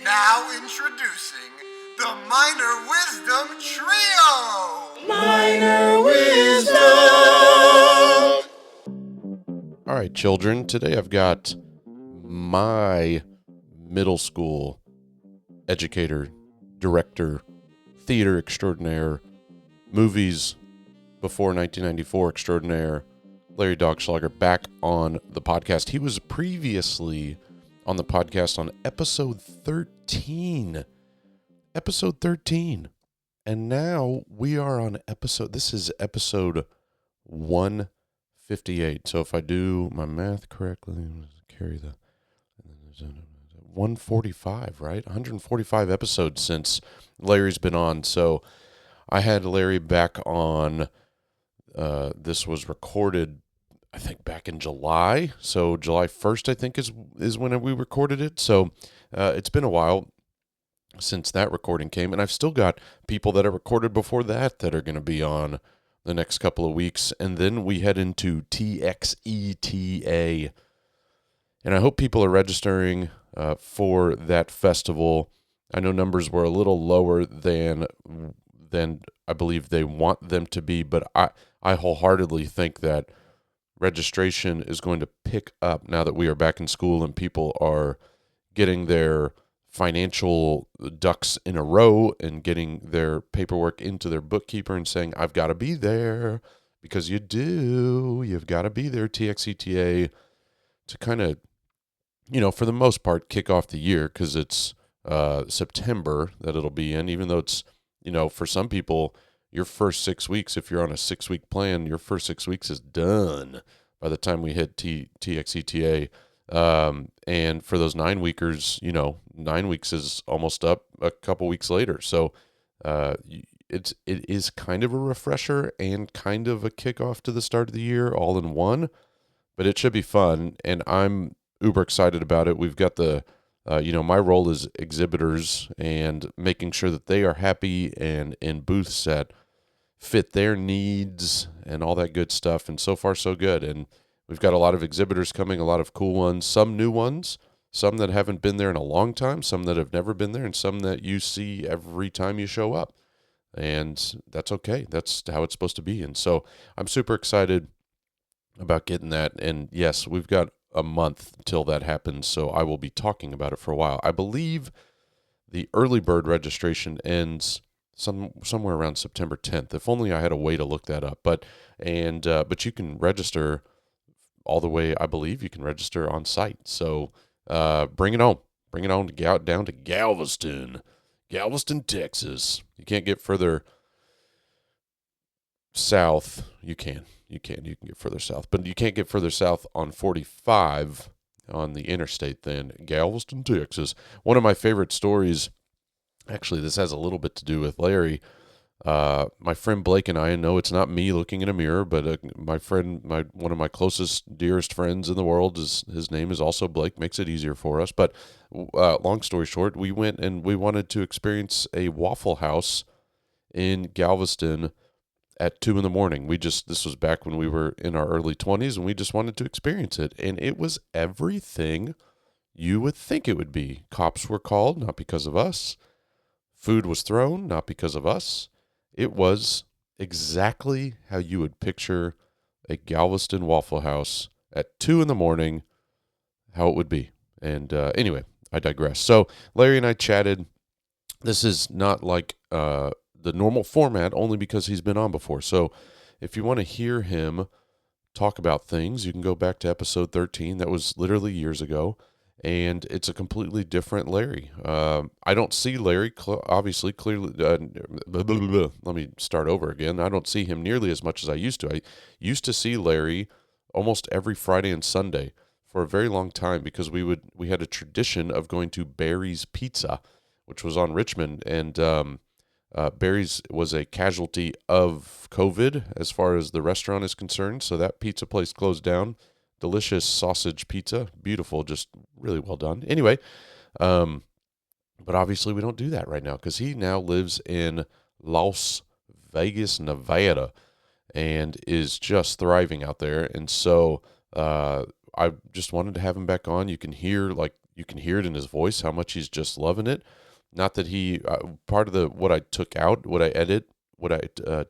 Now introducing the Minor Wisdom Trio! Minor Wisdom! All right, children, today I've got my middle school educator, director, theater extraordinaire, movies before 1994 extraordinaire, Larry Dachslager, back on the podcast. He was previously on the podcast on episode 13. Episode 13. And now we are on this is episode 158. So if I do my math correctly, carry the 145, right? 145 episodes since Larry's been on. So I had Larry back on. This was recorded, I think, back in July. So July 1st, I think, is when we recorded it. So it's been a while since that recording came. And I've still got people that I recorded before that are going to be on the next couple of weeks. And then we head into TXETA. And I hope people are registering for that festival. I know numbers were a little lower than I believe they want them to be, but I wholeheartedly think that registration is going to pick up now that we are back in school and people are getting their financial ducks in a row and getting their paperwork into their bookkeeper and saying, I've got to be there, because you do. You've got to be there, TXETA, to kind of, for the most part, kick off the year, because it's September that it'll be in, even though it's, for some people, your first 6 weeks, if you're on a 6-week plan, your first 6 weeks is done by the time we hit TXETA. And for those 9-weekers, 9 weeks is almost up a couple weeks later. So it is kind of a refresher and kind of a kickoff to the start of the year all in one, but it should be fun. And I'm uber excited about it. We've got my role is exhibitors and making sure that they are happy and in booths that fit their needs and all that good stuff. And so far, so good. And we've got a lot of exhibitors coming, a lot of cool ones, some new ones, some that haven't been there in a long time, some that have never been there, and some that you see every time you show up. And that's okay. That's how it's supposed to be. And so I'm super excited about getting that. And yes, we've got a month till that happens, so I will be talking about it for a while. I believe the early bird registration ends somewhere around September 10th. If only I had a way to look that up. But you can register all the way. I believe you can register on site. So bring it on. Bring it on down to Galveston, Texas. You can't get further south. You can get further south, but you can't get further south on 45 on the interstate than Galveston, Texas. One of my favorite stories, actually, this has a little bit to do with Larry. My friend Blake and I know it's not me looking in a mirror, but my friend, one of my closest, dearest friends in the world, his name is also Blake, makes it easier for us. But long story short, we went and we wanted to experience a Waffle House in Galveston at 2 a.m. This was back when we were in our early 20s, and we just wanted to experience it. And it was everything you would think it would be. Cops were called, not because of us. Food was thrown, not because of us. It was exactly how you would picture a Galveston Waffle House at 2 a.m, how it would be. And anyway, I digress. So Larry and I chatted. This is not like the normal format, only because he's been on before. So if you want to hear him talk about things, you can go back to episode 13. That was literally years ago, and it's a completely different Larry. I don't see Larry, obviously, clearly. Let me start over again. I don't see him nearly as much as I used to. I used to see Larry almost every Friday and Sunday for a very long time, because we had a tradition of going to Barry's Pizza, which was on Richmond, and Barry's was a casualty of COVID as far as the restaurant is concerned. So that pizza place closed down. Delicious sausage pizza. Beautiful. Just really well done. Anyway, but obviously we don't do that right now, because he now lives in Las Vegas, Nevada, and is just thriving out there. And so I just wanted to have him back on. You can hear, like, you can hear it in his voice how much he's just loving it. Not that he part of what I took out, what I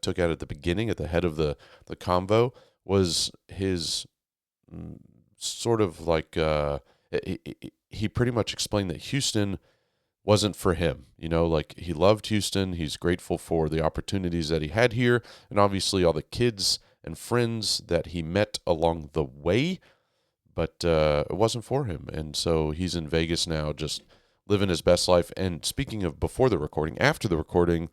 took out at the beginning, at the head of the convo, was his sort of like he pretty much explained that Houston wasn't for him. Like he loved Houston. He's grateful for the opportunities that he had here, and obviously all the kids and friends that he met along the way, but it wasn't for him. And so he's in Vegas now, just living his best life. And speaking of before the recording, after the recording,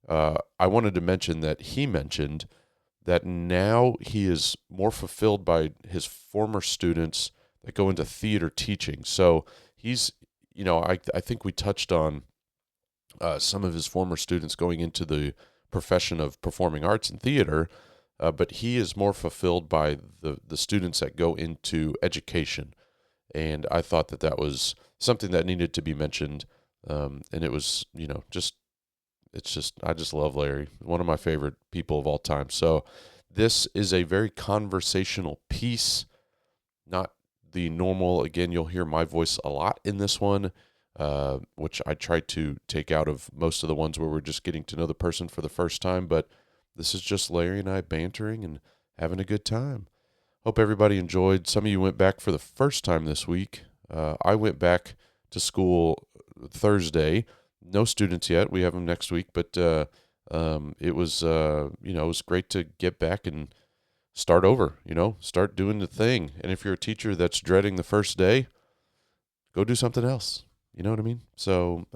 I wanted to mention that he mentioned that now he is more fulfilled by his former students that go into theater teaching. So he's, I think we touched on some of his former students going into the profession of performing arts and theater, but he is more fulfilled by the students that go into education. And I thought that was something that needed to be mentioned. And it was, I just love Larry, one of my favorite people of all time. So this is a very conversational piece, not the normal. Again, you'll hear my voice a lot in this one, which I try to take out of most of the ones where we're just getting to know the person for the first time. But this is just Larry and I bantering and having a good time. Hope everybody enjoyed. Some of you went back for the first time this week. I went back to school Thursday. No students yet. We have them next week, but it was it was great to get back and start over. Start doing the thing. And if you're a teacher that's dreading the first day, go do something else. You know what I mean? So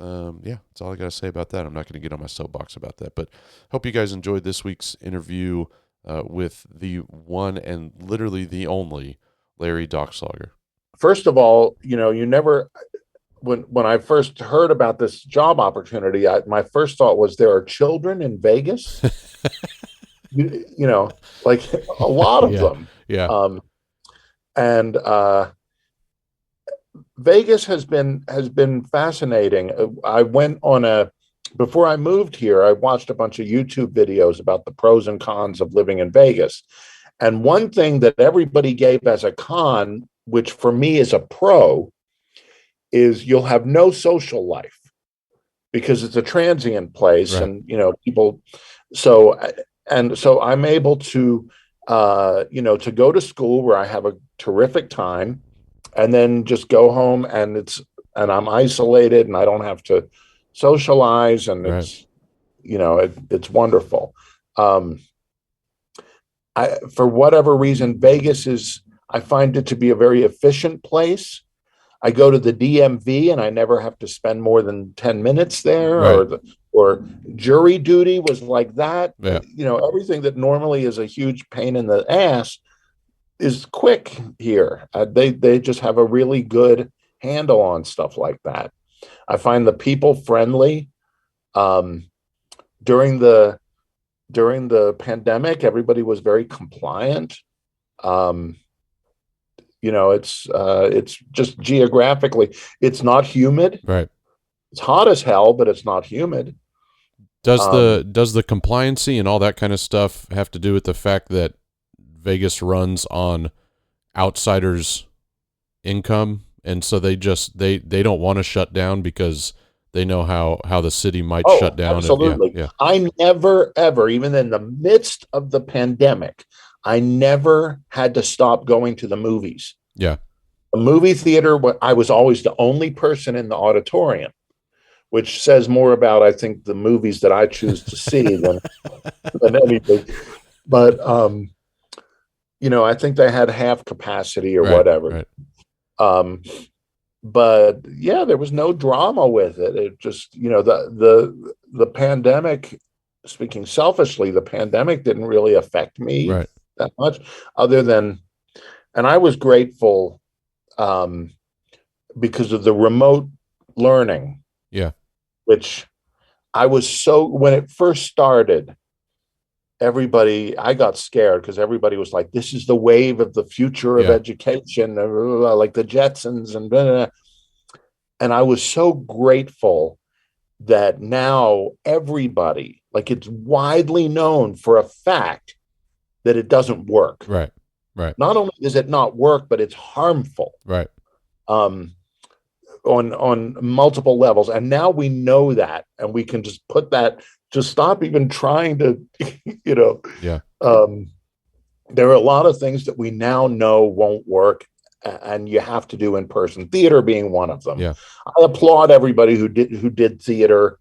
yeah, that's all I got to say about that. I'm not going to get on my soapbox about that, but hope you guys enjoyed this week's interview with the one and literally the only Larry Dachslager. First of all, you never. When I first heard about this job opportunity, my first thought was there are children in Vegas. Like a lot of them. Yeah. And Vegas has been fascinating. I went on before I moved here, I watched a bunch of YouTube videos about the pros and cons of living in Vegas. And one thing that everybody gave as a con, which for me is a pro, is you'll have no social life because it's a transient place, right. And people. So I'm able to to go to school where I have a terrific time, and then just go home and I'm isolated and I don't have to socialize, and right. It's wonderful. For whatever reason, Vegas I find it to be a very efficient place. I go to the DMV and I never have to spend more than 10 minutes there, right. or jury duty was like that. Yeah. Everything that normally is a huge pain in the ass is quick here. They just have a really good handle on stuff like that. I find the people friendly. During the pandemic, everybody was very compliant. It's just geographically, it's not humid. Right. It's hot as hell, but it's not humid. Does the compliancy and all that kind of stuff have to do with the fact that Vegas runs on outsiders' income, and so they don't want to shut down because they know how the city might shut down? Absolutely. Yeah. I never, ever, even in the midst of the pandemic, I never had to stop going to the movies. Yeah. The movie theater, I was always the only person in the auditorium, which says more about, I think, the movies that I choose to see than anything. But, I think they had half capacity or whatever. Right. But yeah, there was no drama with it. It just, the pandemic, speaking selfishly, the pandemic didn't really affect me. Right. That much, other than, and I was grateful because of the remote learning. Yeah. Which when it first started, I got scared because everybody was like, this is the wave of the future of education, like the Jetsons and blah, blah, blah. And I was so grateful that now everybody, like, it's widely known for a fact that it doesn't work. Right. Right. Not only does it not work, but it's harmful. Right. on multiple levels. And now we know that, and we can just put that, just stop even trying to, you know, Yeah. There are a lot of things that we now know won't work, and you have to do in person. Theater being one of them. Yeah. I applaud everybody who did theater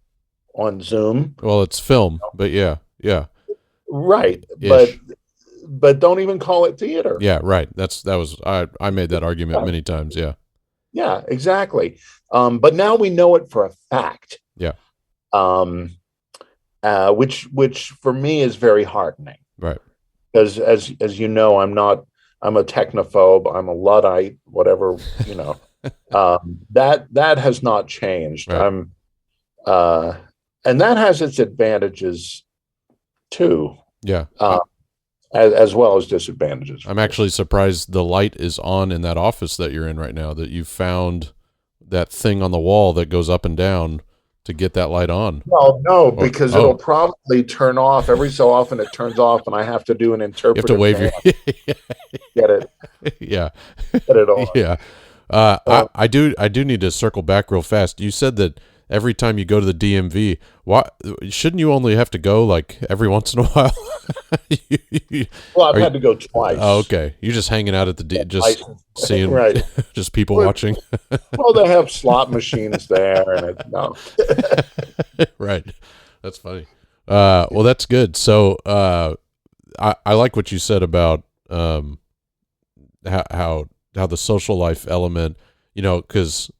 on Zoom. Well, it's film, but yeah. Right. Ish. But don't even call it theater. Yeah, right. I made that argument many times. Yeah. Yeah, exactly. But now we know it for a fact. Yeah. Which for me is very heartening. Right. Because as you know, I'm a technophobe. I'm a Luddite, whatever, you know. That has not changed. Right. And that has its advantages too. Yeah. As well as disadvantages. I'm actually surprised the light is on in that office that you're in right now, that you found that thing on the wall that goes up and down to get that light on. Well, no, because it'll probably turn off. Every so often it turns off, and I have to do an interpretive. You have to wave your get it. Yeah. Get it on. Yeah. I do need to circle back real fast. You said that every time you go to the DMV, why shouldn't you only have to go like every once in a while? Well, I've had to go twice. Oh, okay. You're just hanging out at the just seeing right. Just people watching. Well, they have slot machines there, and no. Right. That's funny. Well, that's good. So, I like what you said about how the social life element, you know, because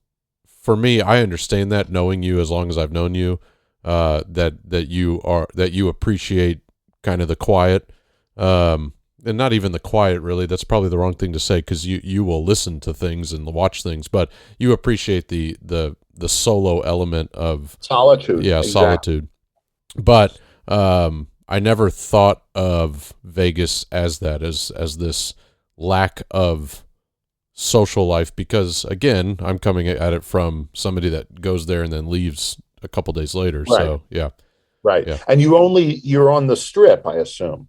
for me, I understand that, knowing you as long as I've known you, that you appreciate kind of the quiet, and not even the quiet really. That's probably the wrong thing to say, because you will listen to things and watch things, but you appreciate the solo element of solitude. Yeah, exactly. Solitude. But I never thought of Vegas as that, as this lack of social life, because again, I'm coming at it from somebody that goes there and then leaves a couple days later. Right. So yeah. Right. Yeah. And you're on the Strip, I assume.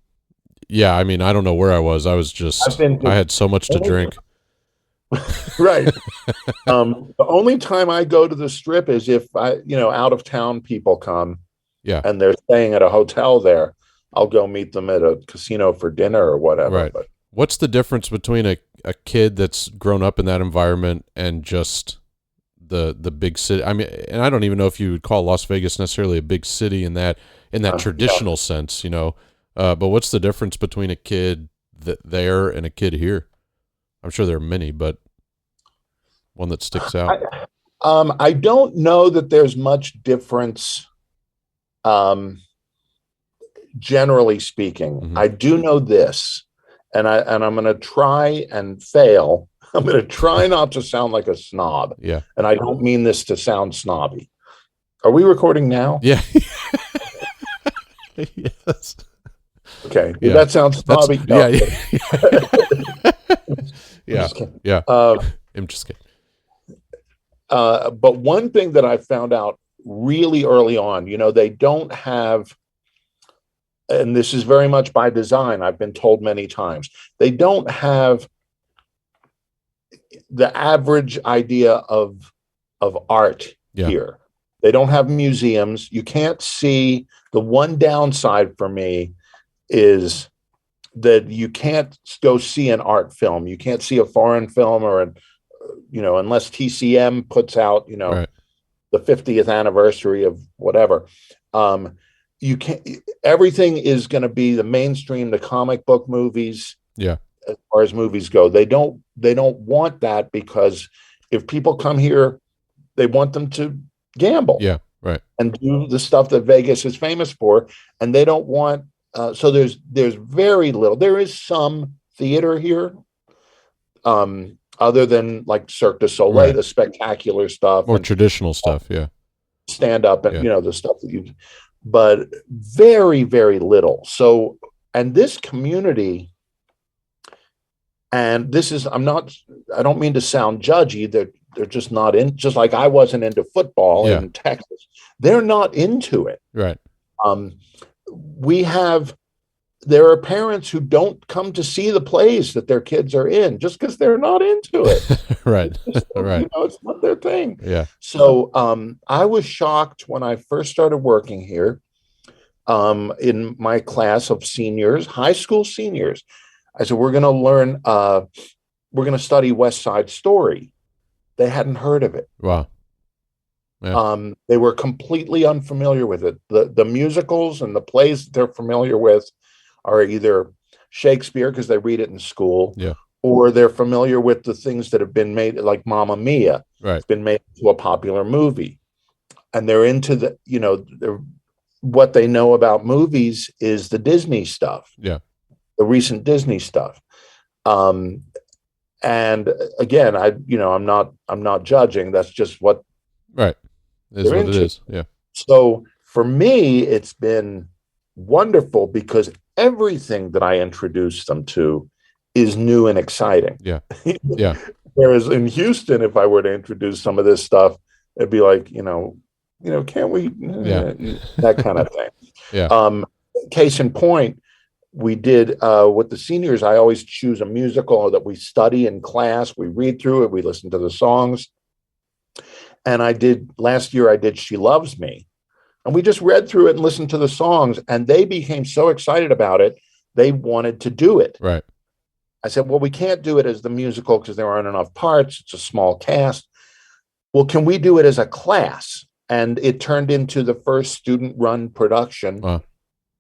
Yeah, I mean, I don't know where I was. I was just I had so much to drink. Right. The only time I go to the Strip is if out of town people come. Yeah. And they're staying at a hotel there. I'll go meet them at a casino for dinner or whatever. Right. But what's the difference between a kid that's grown up in that environment and just the big city? I mean, and I don't even know if you would call Las Vegas necessarily a big city in that traditional sense, you know. But what's the difference between a kid there and a kid here? I'm sure there are many, but one that sticks out. I don't know that there's much difference. Generally speaking, mm-hmm. I do know this, and I'm going to try and fail. I'm going to try not to sound like a snob. Yeah. And I don't mean this to sound snobby. Are we recording now? Yeah. Yes. Okay. Yeah. That sounds snobby. No. Yeah. Yeah. I'm just kidding. But one thing that I found out really early on, they don't have, and this is very much by design, I've been told many times, they don't have the average idea of art here. They don't have museums. You can't see. The one downside for me is that you can't go see an art film. You can't see a foreign film unless TCM puts out, right. the 50th anniversary of whatever. You can't. Everything is going to be the mainstream, the comic book movies. Yeah. As far as movies go, they don't want that, because if people come here, they want them to gamble. Yeah. Right. And do the stuff that Vegas is famous for, and they don't want. So there's very little. There is some theater here, other than like Cirque du Soleil, the spectacular stuff, more traditional stuff. Yeah. Stand up and the stuff that you. But very, very little. So, and this community, and this is, I don't mean to sound judgy, they're just not in, just like I wasn't into football in Texas. They're not into it. Right. We have there are parents who don't come to see the plays that their kids are in just because they're not into it. Right. Right. You know, it's not their thing. Yeah. So I was shocked when I first started working here, in my class of seniors, high school seniors. I said, we're going to learn, we're going to study West Side Story. They hadn't heard of it. Wow. Yeah. They were completely unfamiliar with it. The musicals and the plays that they're familiar with are either Shakespeare because they read it in school, Yeah. or they're familiar with the things that have been made, like Mamma Mia. Right. It's been made into a popular movie, and they're into the, you know, what they know about movies is the Disney stuff. Yeah. The recent Disney stuff. And again, I'm not judging. That's just what. Right. Is what it is. Yeah. So for me, it's been wonderful because everything that I introduce them to is new and exciting. Yeah. Yeah. Whereas in Houston, if I were to introduce some of this stuff, it'd be like, can't we? Yeah. That kind of thing. Yeah. Case in point, we did with the seniors, I always choose a musical that we study in class. We read through it. We listen to the songs. And last year I did She Loves Me. And we just read through it and listened to the songs. And they became so excited about it, they wanted to do it. Right. I said, well, we can't do it as the musical because there aren't enough parts. It's a small cast. Well, can we do it as a class? And it turned into the first student-run production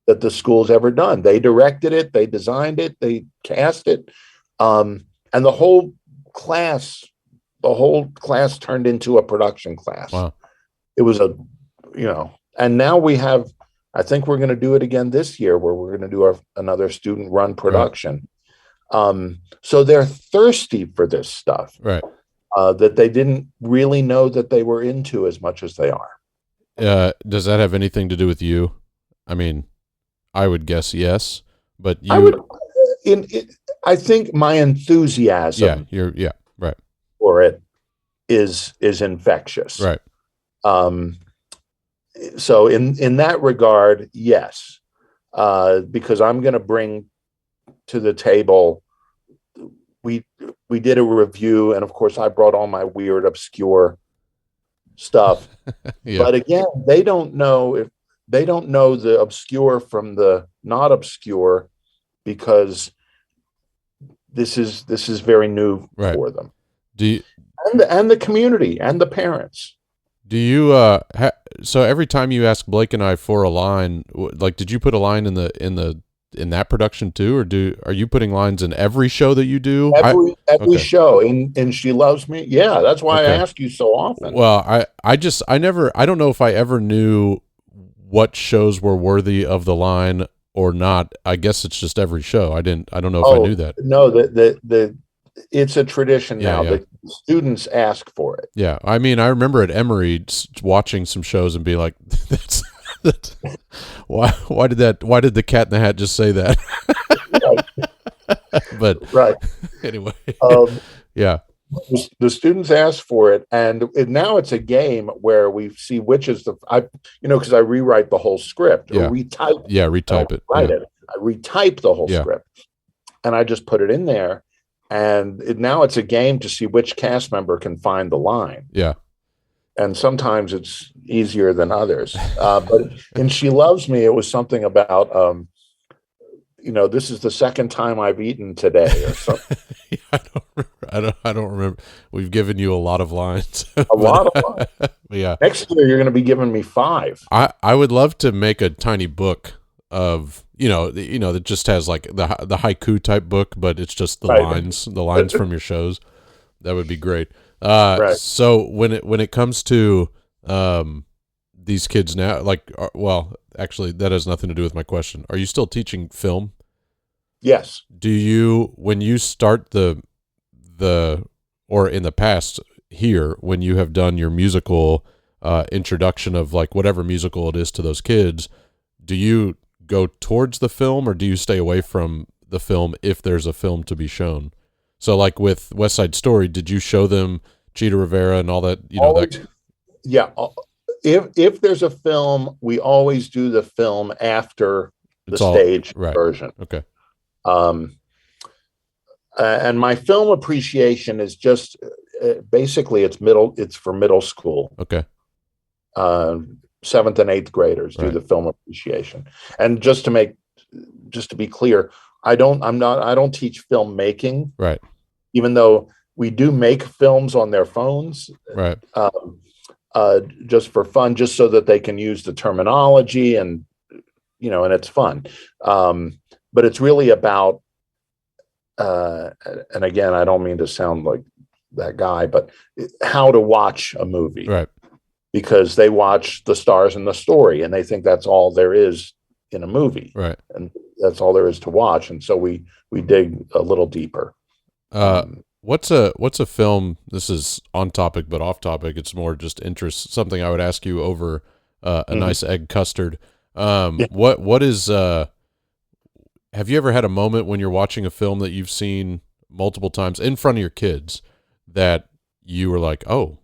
that the school's ever done. They directed it, they designed it, they cast it, and the whole class turned into a production class. Wow. It was and now I think we're going to do it again this year, where we're going to do another student-run production. Right. So they're thirsty for this stuff. Right. That they didn't really know that they were into as much as they are. Does that have anything to do with you? I mean, I would guess yes, but you. I think my enthusiasm. Right. For it is infectious. Right. So in that regard, yes, because I'm going to bring to the table. We did a review, and of course, I brought all my weird, obscure stuff. Yeah. But again, they don't know the obscure from the not obscure, because this is very new for them. And the community and the parents. Do you so every time you ask Blake and I for a line, like, did you put a line in that production too, or are you putting lines in every show that you do? Every show in She Loves Me. Yeah, that's why I ask you so often. Well, I don't know if I ever knew what shows were worthy of the line or not. I guess it's just every show. I don't know if I knew that. No, it's a tradition now. Yeah. The students ask for it. Yeah, I mean, I remember at Emory watching some shows and be like, that's why did the Cat in the Hat just say that? But right. Anyway, yeah. The students ask for it, and now it's a game where we see which is because I rewrite the whole script or retype. Yeah, retype it. Write it. I retype the whole script, and I just put it in there. And now it's a game to see which cast member can find the line. Yeah. And sometimes it's easier than others. But in She Loves Me, it was something about, this is the second time I've eaten today or something. I don't remember. We've given you a lot of lines. A lot of lines. Yeah. Next year, you're going to be giving me 5. I would love to make a tiny book of, that just has like the haiku type book, but it's just the lines from your shows. That would be great. Right. So when it comes to these kids now, like, actually, that has nothing to do with my question. Are you still teaching film? Yes. Do you, when you start or in the past here, when you have done your musical introduction of like whatever musical it is to those kids, do you go towards the film or do you stay away from the film if there's a film to be shown? So like with West Side Story, did you show them Cheetah Rivera and all that? Yeah. If there's a film, we always do the film after the stage version. Okay. And my film appreciation is just basically it's for middle school. Okay. 7th and 8th graders do the film appreciation. And just to be clear, I don't teach filmmaking. Right. Even though we do make films on their phones. Right. Just for fun, just so that they can use the terminology and it's fun. But it's really about, and again, I don't mean to sound like that guy, but how to watch a movie. Right. Because they watch the stars and the story and they think that's all there is in a movie. Right. And that's all there is to watch. And so we dig a little deeper. What's a film, this is on topic but off topic, it's more just interest, something I would ask you over a nice egg custard. What is have you ever had a moment when you're watching a film that you've seen multiple times in front of your kids that you were like, oh,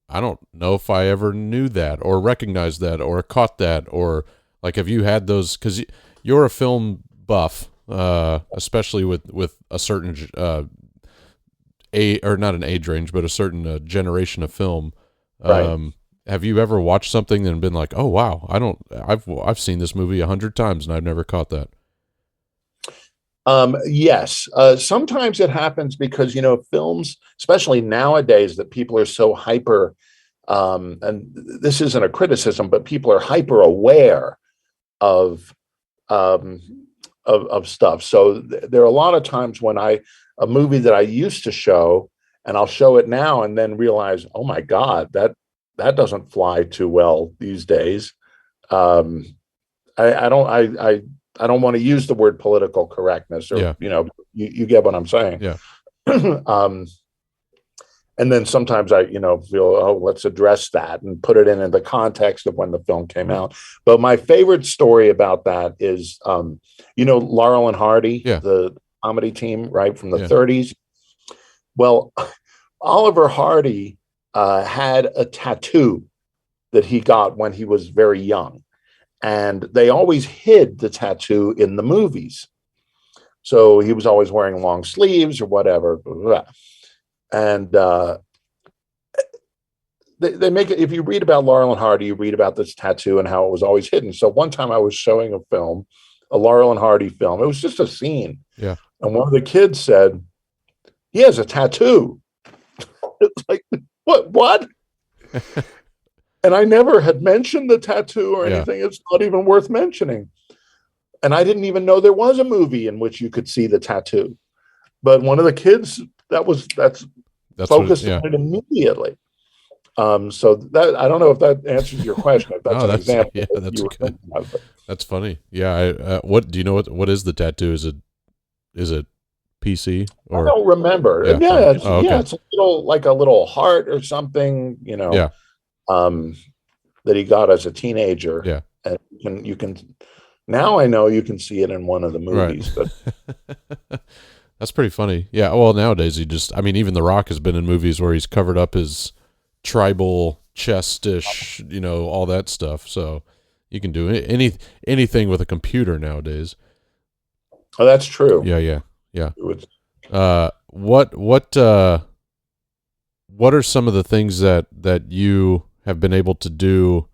I don't know if I ever knew that or recognized that or caught that, or like, have you had those, because you're a film buff, especially with a certain or not an age range, but a certain generation of film. Right. Have you ever watched something and been like, oh wow, I've seen this movie 100 times and I've never caught that? Yes. Sometimes it happens because, films, especially nowadays, that people are so hyper, and this isn't a criticism, but people are hyper aware of stuff. So there are a lot of times when a movie that I used to show, and I'll show it now and then realize, oh my God, that doesn't fly too well these days. I don't want to use the word political correctness, or you get what I'm saying. Yeah. And then sometimes I feel, oh, let's address that and put it in the context of when the film came out. But my favorite story about that is, Laurel and Hardy, the comedy team, right, from the 30s. Well, Oliver Hardy had a tattoo that he got when he was very young. And they always hid the tattoo in the movies. So he was always wearing long sleeves or whatever. Blah, blah, blah. And they make it, if you read about Laurel and Hardy, you read about this tattoo and how it was always hidden. So one time I was showing a Laurel and Hardy film. It was just a scene. Yeah. And one of the kids said, he has a tattoo. It's like, what? And I never had mentioned the tattoo or anything. Yeah. It's not even worth mentioning. And I didn't even know there was a movie in which you could see the tattoo. But one of the kids, that's focused on it immediately. So that, I don't know if that answers your question. If that's an example. Yeah, that's good. That's funny. Yeah. What do you know? What is the tattoo? Is it PC? Or? I don't remember. Yeah. It's a little heart or something. Yeah. That he got as a teenager. Yeah. And you can now I know you can see it in one of the movies, right. But that's pretty funny. Yeah. Well, nowadays even The Rock has been in movies where he's covered up his tribal chest-ish, all that stuff. So you can do anything with a computer nowadays. Oh, that's true. Yeah. What are some of the things that you have been able to do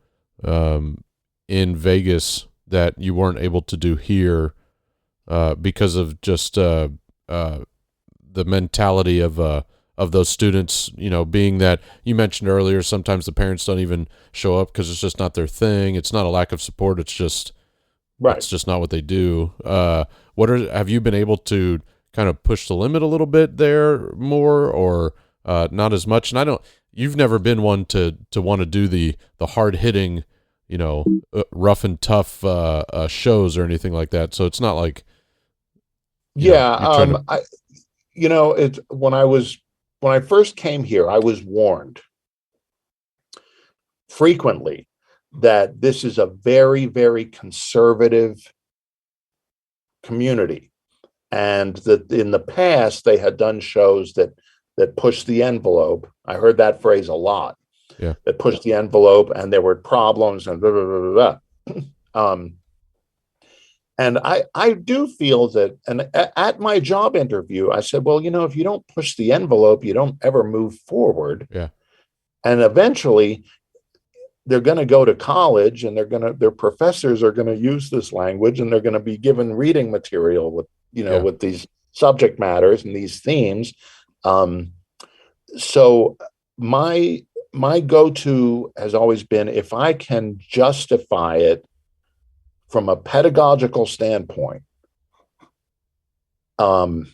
in Vegas that you weren't able to do here because of just the mentality of those students, being that you mentioned earlier, sometimes the parents don't even show up because it's just not their thing. It's not a lack of support. It's just, it's just not what they do. Have you been able to kind of push the limit a little bit there more, or not as much? And you've never been one to want to do the hard hitting, rough and tough shows or anything like that. So it's not like, when I first came here, I was warned frequently that this is a very, very conservative community, and that in the past they had done shows that pushed the envelope. I heard that phrase a lot. Yeah. That pushed the envelope, and there were problems and blah, blah, blah, blah, blah. And I do feel that, and at my job interview, I said, well, if you don't push the envelope, you don't ever move forward. Yeah. And eventually they're going to go to college, and their professors are going to use this language, and they're going to be given reading material with, with these subject matters and these themes. So my go-to has always been, if I can justify it from a pedagogical standpoint, then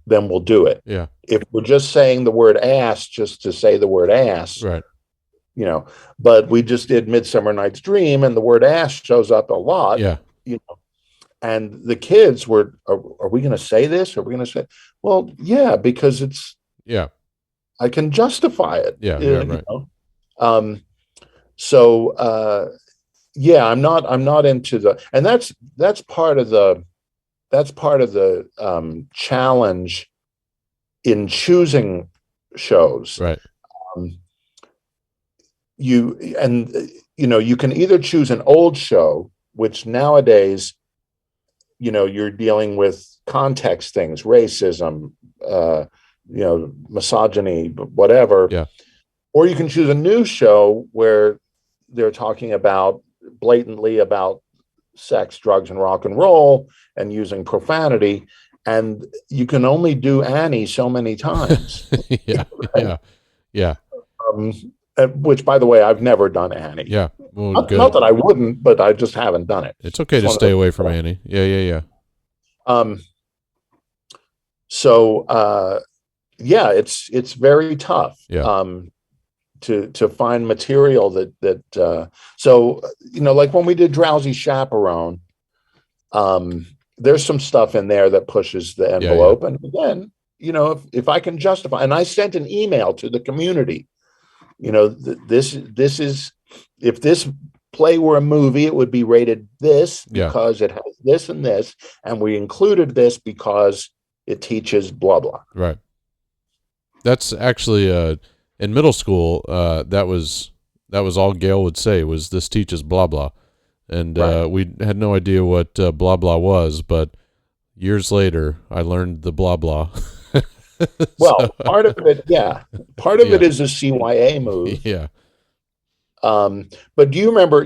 we'll do it. Yeah. If we're just saying the word ass just to say the word ass, right. But we just did Midsummer Night's Dream, and the word ass shows up a lot. Yeah. And the kids were, are we going to say this? Are we going to say, well, yeah, because it's, I can justify it. Yeah. Right. So, I'm not into the, and that's part of the challenge in choosing shows. Right. You can either choose an old show, which nowadays, you're dealing with context things, racism, misogyny, whatever. Yeah. Or you can choose a new show where they're talking blatantly about sex, drugs, and rock and roll, and using profanity. And you can only do Annie so many times. Yeah. Which, by the way, I've never done Annie. Yeah. Well, not that I wouldn't, but I just haven't done it. It's okay to stay away from Annie. Yeah. So, it's very tough. Yeah. To find material that so like when we did Drowsy Chaperone, there's some stuff in there that pushes the envelope. And again, if I can justify, and I sent an email to the community, this is, if this play were a movie, it would be rated this because it has this and this, and we included this because it teaches blah blah. Right. That's actually in middle school, that was all Gail would say was, this teaches blah blah, and we had no idea what blah blah was. But years later, I learned the blah blah. Well, part of it, it is a CYA move. Yeah. But do you remember?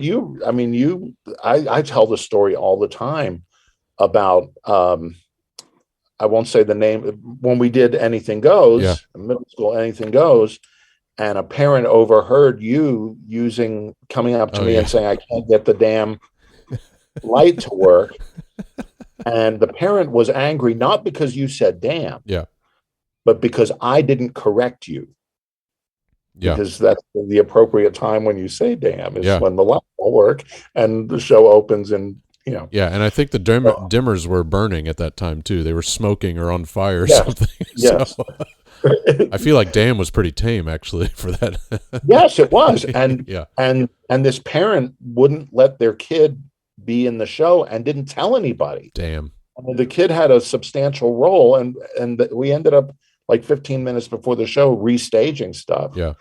I tell the story all the time about. I won't say the name. When we did Anything Goes, middle school, Anything Goes. And a parent overheard you coming up to me and saying, I can't get the damn light to work. And the parent was angry, not because you said damn, but because I didn't correct you. Yeah. Because that's the appropriate time when you say damn is when the light won't work and the show opens and, Yeah, and I think the dimmers were burning at that time too. They were smoking or on fire or something. Yes. So, I feel like damn was pretty tame actually for that. Yes, it was. And and this parent wouldn't let their kid be in the show and didn't tell anybody. Damn. And the kid had a substantial role, and we ended up like 15 minutes before the show restaging stuff. Yeah.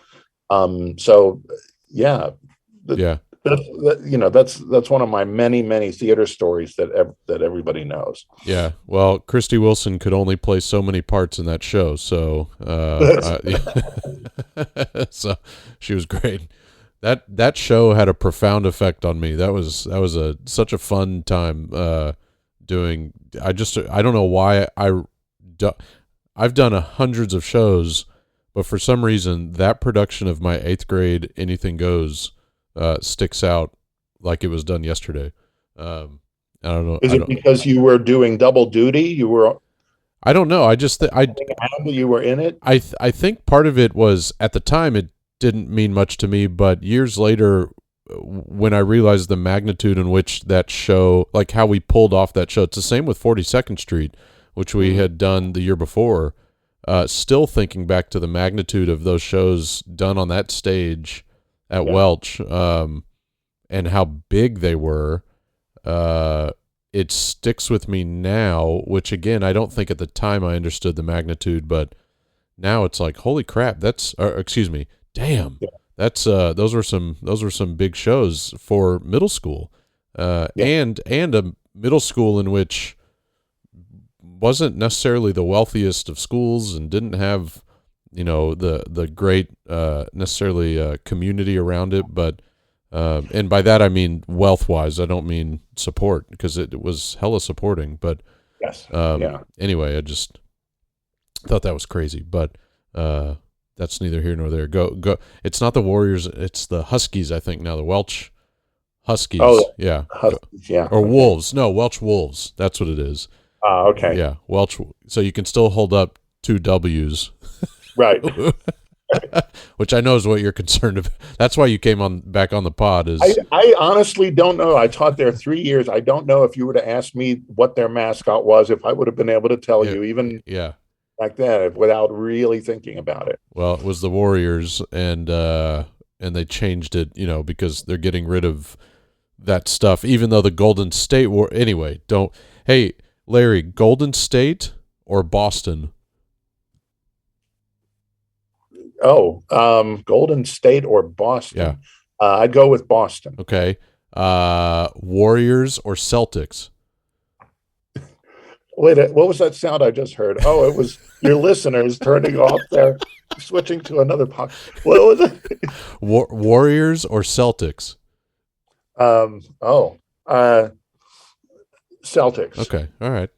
That's one of my many theater stories that everybody knows. Yeah. Well, Christy Wilson could only play so many parts in that show, so so she was great. That show had a profound effect on me. That was such a fun time doing. I don't know why I've done hundreds of shows, but for some reason that production of my 8th grade Anything Goes sticks out like it was done yesterday. I don't know. Is it because you were doing double duty? You were. I don't know. You were in it. I think part of it was, at the time it didn't mean much to me, but years later, when I realized the magnitude in which that show, like how we pulled off that show, it's the same with 42nd Street, which we had done the year before. Still thinking back to the magnitude of those shows done on that stage at Welch, and how big they were, it sticks with me now, which again, I don't think at the time I understood the magnitude, but now it's like, holy crap, damn, that's, those were some big shows for middle school. and a middle school in which wasn't necessarily the wealthiest of schools and didn't have, the great necessarily community around it, but and by that I mean wealth wise. I don't mean support, because it was hella supporting. But Yes. Anyway, I just thought that was crazy, but that's neither here nor there. Go. It's not the Warriors. It's the Huskies, I think now. The Welch Huskies. Oh, yeah. Huskies, yeah. Or Wolves. No, Welch Wolves. That's what it is. Okay. Yeah, Welch. So you can still hold up 2 W's. Right. Which I know is what you're concerned about. That's why you came back on the pod. I honestly don't know. I taught there 3 years. I don't know if you were to ask me what their mascot was, if I would have been able to tell you, even back then, without really thinking about it. Well, it was the Warriors, and they changed it, because they're getting rid of that stuff. Even though the Golden State anyway. Hey, Larry, Golden State or Boston? Oh, Golden State or Boston? Yeah. I'd go with Boston. Okay. Warriors or Celtics? Wait, what was that sound I just heard? Oh, it was your listeners turning off their, switching to another podcast. What was it? Warriors or Celtics? Celtics. Okay. All right.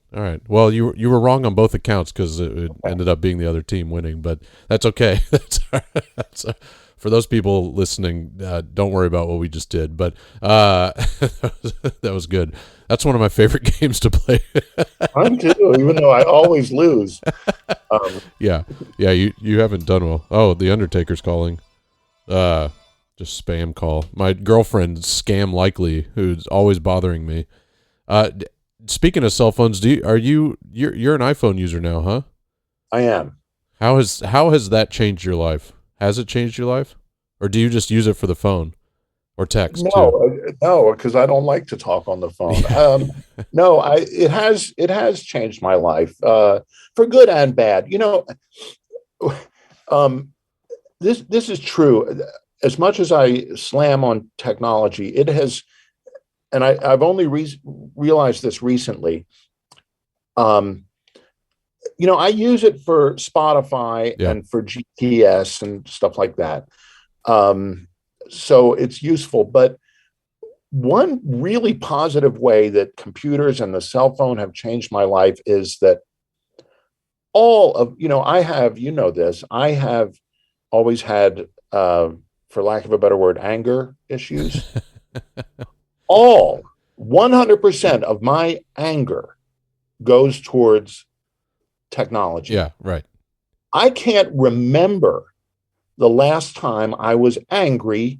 Well, you were wrong on both accounts, because it ended up being the other team winning, but that's okay. That's for those people listening. Don't worry about what we just did, but that was good. That's one of my favorite games to play. Mine too, even though I always lose. Yeah. You haven't done well. Oh, the Undertaker's calling. Just spam call. My girlfriend, Scam Likely, who's always bothering me. Speaking of cell phones, you're an iPhone user now, huh? I am. How has that changed your life? Has it changed your life, or do you just use it for the phone or text? No, because I don't like to talk on the phone. No, it has changed my life for good and bad. This is true. As much as I slam on technology, it has. And I've only realized this recently. I use it for Spotify and for GPS and stuff like that. So it's useful. But one really positive way that computers and the cell phone have changed my life is that I have always had, for lack of a better word, anger issues. All 100% of my anger goes towards technology. Yeah, right. I can't remember the last time I was angry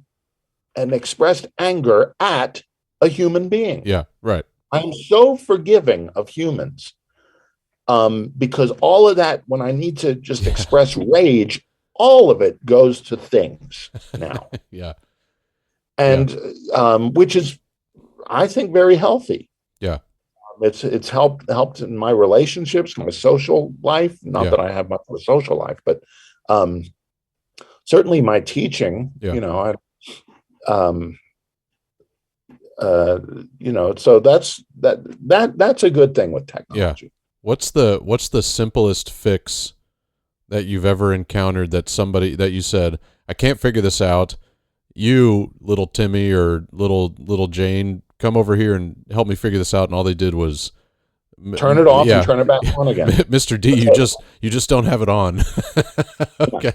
and expressed anger at a human being. Yeah, right. I'm so forgiving of humans because all of that, when I need to just express rage, all of it goes to things now. Yeah. And which is, I think, very healthy. Yeah. It's helped in my relationships, my social life. Not that I have much of a social life, but certainly my teaching. So that's a good thing with technology. Yeah. What's the simplest fix that you've ever encountered that somebody that you said, I can't figure this out? You, little Timmy or little Jane, come over here and help me figure this out. And all they did was turn it off and turn it back on again. Mr. D, you just don't have it on. Okay.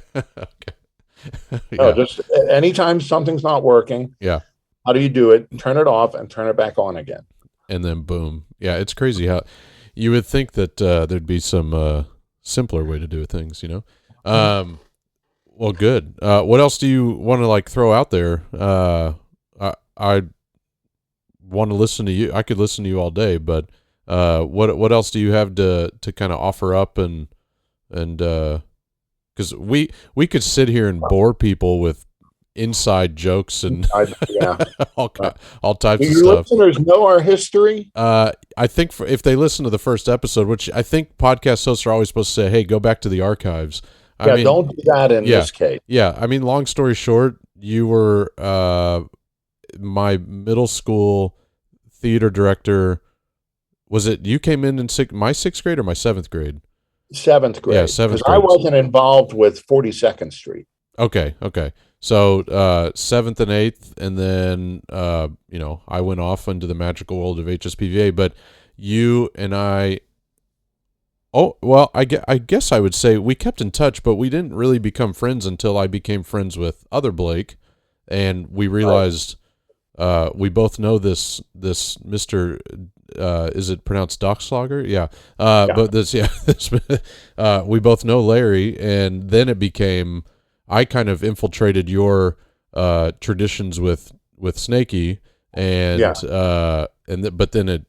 No, just anytime something's not working. Yeah. How do you do it? Turn it off and turn it back on again. And then boom. Yeah, it's crazy how you would think that there'd be some simpler way to do things, Well, good. What else do you want to throw out there? I want to listen to you. I could listen to you all day, but what else do you have to kind of offer up and because we could sit here and bore people with inside jokes and all types of stuff. Your listeners know our history. I think if they listen to the first episode, which I think podcast hosts are always supposed to say, "Hey, go back to the archives." Don't do that in this case. Yeah, I mean, long story short, you were my middle school theater director. Was it you came in my sixth grade or my seventh grade? Seventh grade. Yeah, seventh Because I grade. wasn't involved with 42nd Street. Okay. So seventh and eighth, and then I went off into the magical world of HSPVA. But you and I, I guess I would say we kept in touch, but we didn't really become friends until I became friends with other Blake, and we realized we both know this Mr. Is it pronounced Dachslager? Yeah. But we both know Larry, and then it became. I kind of infiltrated your traditions with Snakey, and but then it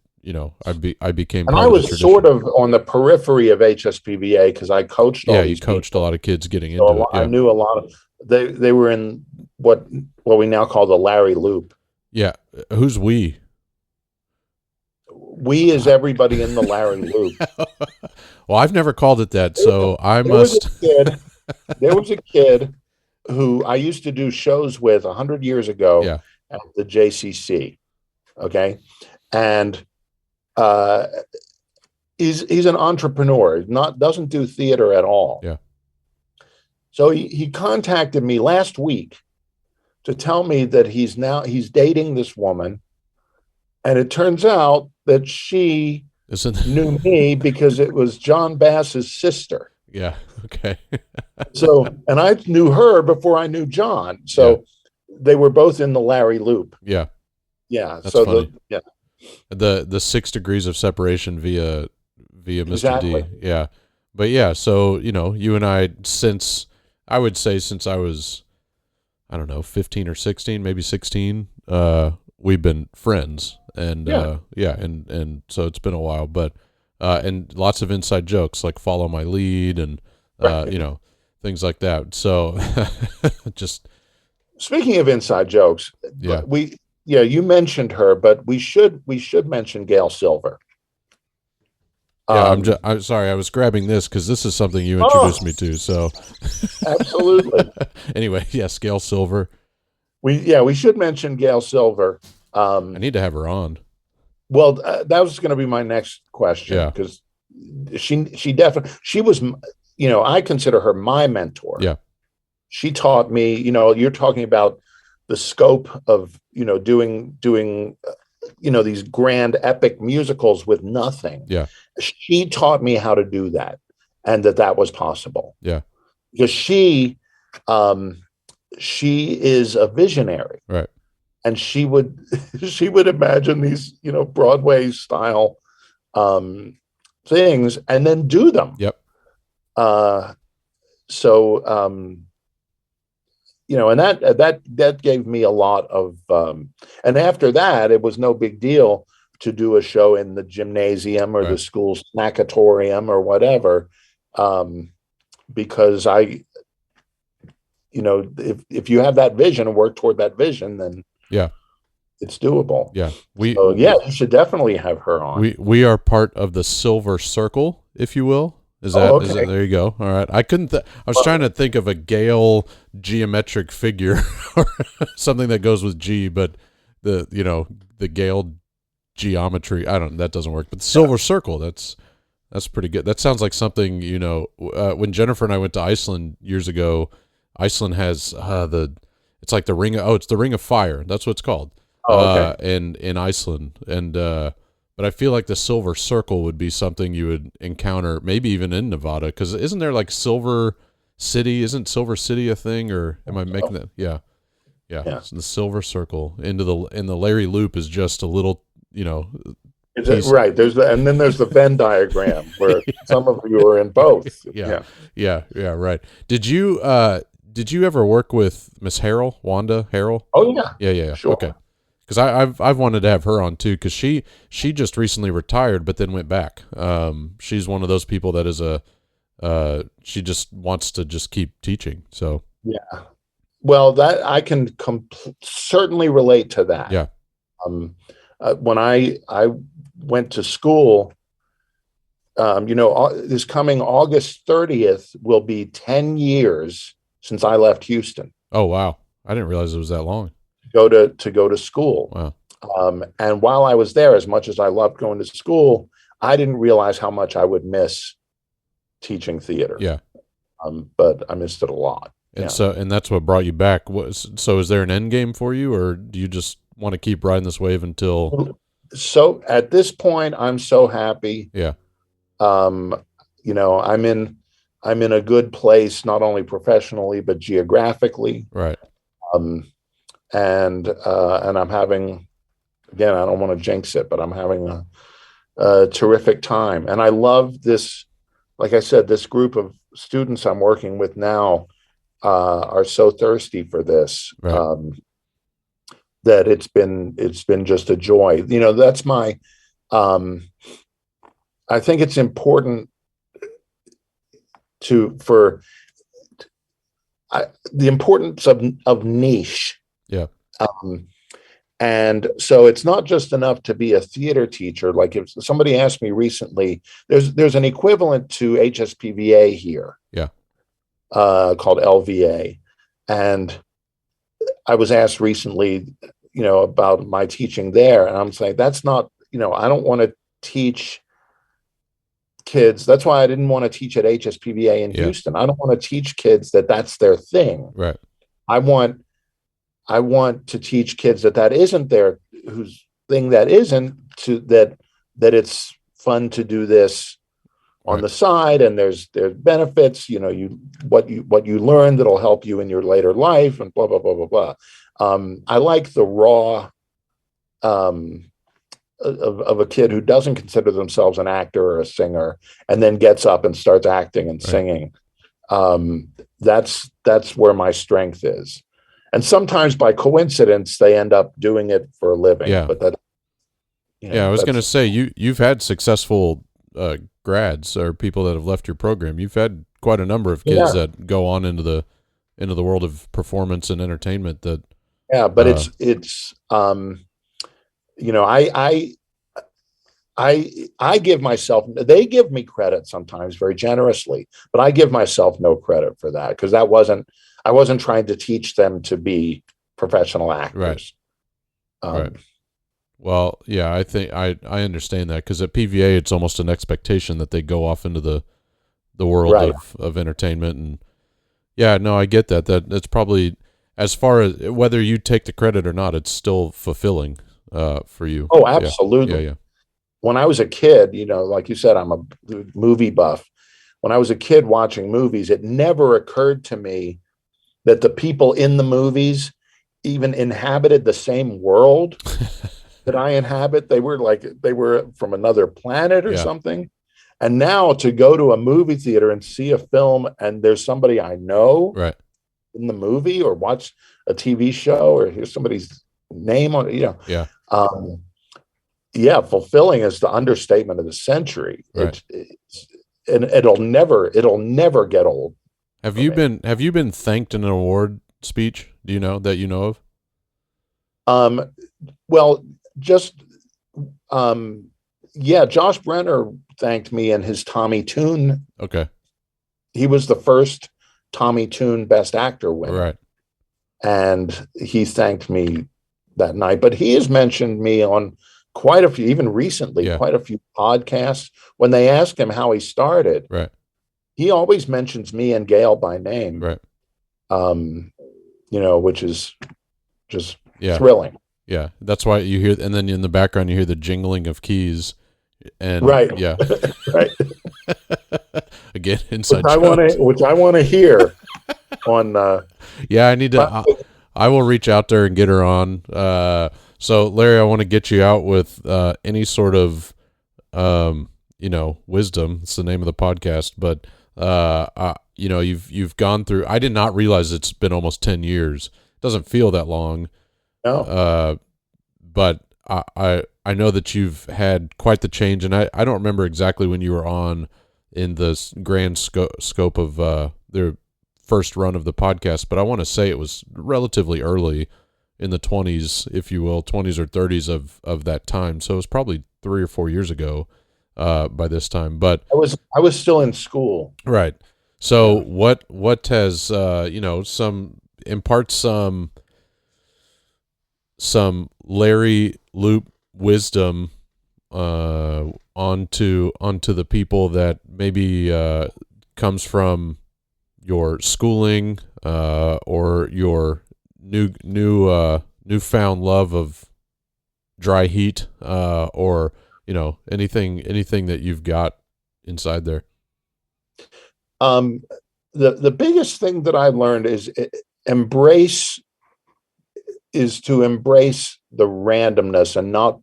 I became. And I was sort of on the periphery of HSPVA because I coached. You coached a lot of kids getting into it. Yeah. I knew a lot of they were in what we now call the Larry Loop. Yeah, who's we? We is everybody in the Larry Loop. Well, I've never called it that, so I must. There was a kid who I used to do shows with 100 years ago at the JCC. Okay. And he's an entrepreneur, doesn't do theater at all. Yeah. So he contacted me last week to tell me that he's dating this woman. And it turns out that she knew me because it was John Bass's sister. Yeah. Okay. So, and I knew her before I knew John. So they were both in the Larry Loop. Yeah. Yeah. That's funny. The 6 degrees of separation via Mr. D. Yeah. But yeah, so, you and I, since I was, I don't know, 15 or 16, maybe 16, we've been friends. And and so it's been a while, but and lots of inside jokes like follow my lead and things like that. So just speaking of inside jokes, you mentioned her, but we should mention Gail Silver. I'm sorry, I was grabbing this because this is something you introduced me to. So absolutely. Anyway, yes, Gail Silver. We should mention Gail Silver. I need to have her on. Well, that was going to be my next question because she definitely was. I consider her my mentor. Yeah, she taught me. You're talking about the scope of doing these grand epic musicals with nothing. Yeah, she taught me how to do that, and that was possible. Yeah, because she is a visionary, right? And she would imagine these, Broadway style things and then do them. Yep. And that gave me a lot of, and after that, it was no big deal to do a show in the gymnasium or the school snackatorium or whatever. Because if you have that vision and work toward that vision, then it's doable. Yeah. You should definitely have her on. We are part of the Silver Circle, if you will. Is that there you go. All right. I was trying to think of a Gale geometric figure or something that goes with G, but the Gale geometry, that doesn't work. But the Silver Circle, that's pretty good. That sounds like something, when Jennifer and I went to Iceland years ago, Iceland has it's like it's the Ring of Fire. That's what it's called. In Iceland. And but I feel like the Silver Circle would be something you would encounter maybe even in Nevada, because isn't there like Silver City? Isn't Silver City a thing, or am I making that? Yeah. So the Silver Circle in the Larry Loop is just a little, right. And then there's the Venn diagram where some of you are in both. Yeah, right. Did you ever work with Miss Harrell, Wanda Harrell? Oh yeah. Yeah. Sure. Okay. Because I've wanted to have her on too, because she just recently retired but then went back. She's one of those people that is she just wants to just keep teaching. So yeah, well, that I can certainly relate to that. Yeah. When I went to school, this coming August 30th will be 10 years since I left Houston. Oh wow, I didn't realize it was that long. To go to school. Wow. And while I was there, as much as I loved going to school, I didn't realize how much I would miss teaching theater. Yeah. But I missed it a lot. And and that's what brought you back. So is there an end game for you, or do you just want to keep riding this wave until? So at this point, I'm so happy. Yeah. You know, I'm in a good place, not only professionally, but geographically. Right. And I'm having, again, I don't want to jinx it, but I'm having a terrific time. And I love this, like I said, this group of students I'm working with now are so thirsty for this, Right. that it's been just a joy. You know, that's my, I think it's important the importance of niche. Yeah. And so it's not just enough to be a theater teacher. Like if somebody asked me recently, there's an equivalent to HSPVA here. Yeah. Called LVA. And I was asked recently, you know, about my teaching there. And I'm saying, that's not, you know, I don't want to teach kids. That's why I didn't want to teach at HSPVA in Houston. I don't want to teach kids that's their thing. Right. I want to teach kids that isn't their whose thing, that isn't to that it's fun to do this on the side, and there's benefits, you know, what you learn that'll help you in your later life, and blah blah blah blah blah. I like the raw of a kid who doesn't consider themselves an actor or a singer, and then gets up and starts acting and singing. That's where my strength is. And sometimes by coincidence, they end up doing it for a living. Yeah. But that, you know, I was going to say, you've had successful grads or people that have left your program. You've had quite a number of kids that go on into the world of performance and entertainment. But it's you know, I give myself, they give me credit sometimes very generously, but I give myself no credit for that, because I wasn't trying to teach them to be professional actors. Right. Well, yeah, I think I understand that, because at PVA it's almost an expectation that they go off into the world of entertainment, and I get that. That's probably, as far as whether you take the credit or not, it's still fulfilling for you. Oh, absolutely. Yeah. When I was a kid, you know, like you said, I'm a movie buff. When I was a kid watching movies, it never occurred to me that the people in the movies even inhabited the same world that I inhabit. They were from another planet or something. And now to go to a movie theater and see a film and there's somebody I know in the movie, or watch a TV show or hear somebody's name on it, you know. Fulfilling is the understatement of the century. Right. And it'll never get old. Have you been thanked in an award speech? Do you know that you know of? Well, just Josh Brenner thanked me in his Tommy Tune. Okay. He was the first Tommy Tune Best Actor winner. Right. And he thanked me that night. But he has mentioned me on quite a few, even recently, quite a few podcasts. When they ask him how he started, he always mentions me and Gail by name. Right. You know, which is just thrilling. Yeah, that's why you hear, and then in the background you hear the jingling of keys, and yeah, right. Again, inside which I want to hear on. I need to. I will reach out there and get her on. So Larry, I want to get you out with any sort of, wisdom. It's the name of the podcast, but you've gone through. I did not realize it's been almost 10 years. It doesn't feel that long. No. But I know that you've had quite the change, and I don't remember exactly when you were on in the grand scope of the first run of the podcast, but I want to say it was relatively early in the 20s, if you will, 20s or 30s of that time. So it was probably 3 or 4 years ago by this time. But I was still in school. Right. So what has impart some Larry Loop wisdom onto the people that maybe comes from your schooling or your newfound love of dry heat or anything that you've got inside there? The biggest thing that I've learned is to embrace the randomness and not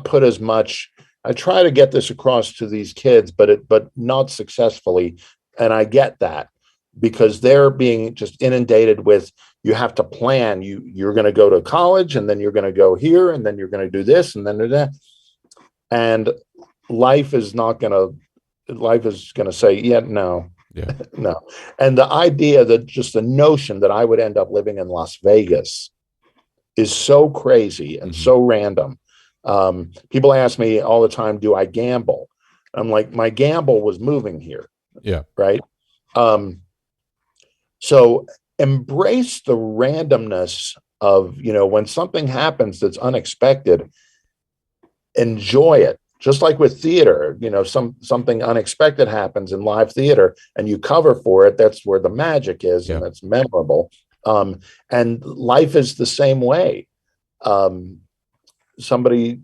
put as much. I try to get this across to these kids, but not successfully. And I get that because they're being just inundated with, you have to plan. You're going to go to college, and then you're going to go here, and then you're going to do this, and then do that. And life is going to say, yeah, no. Yeah. No. And the idea that just the notion that I would end up living in Las Vegas is so crazy and so random. People ask me all the time, do I gamble? I'm like, my gamble was moving here. Yeah. Right. So embrace the randomness of, when something happens that's unexpected, enjoy it. Just like with theater, something unexpected happens in live theater and you cover for it. That's where the magic is. Yeah. And it's memorable. And life is the same way. Somebody,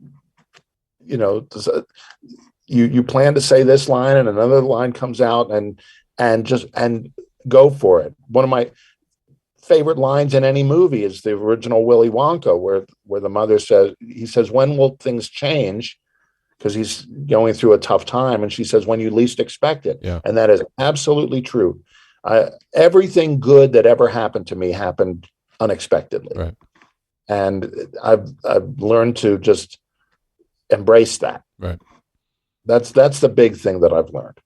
you plan to say this line and another line comes out and go for it. One of my favorite lines in any movie is the original Willy Wonka, where the mother says, when will things change? Because he's going through a tough time. And she says, when you least expect it. Yeah. And that is absolutely true. Everything good that ever happened to me happened unexpectedly. Right. And I've learned to just embrace that. Right. That's the big thing that I've learned.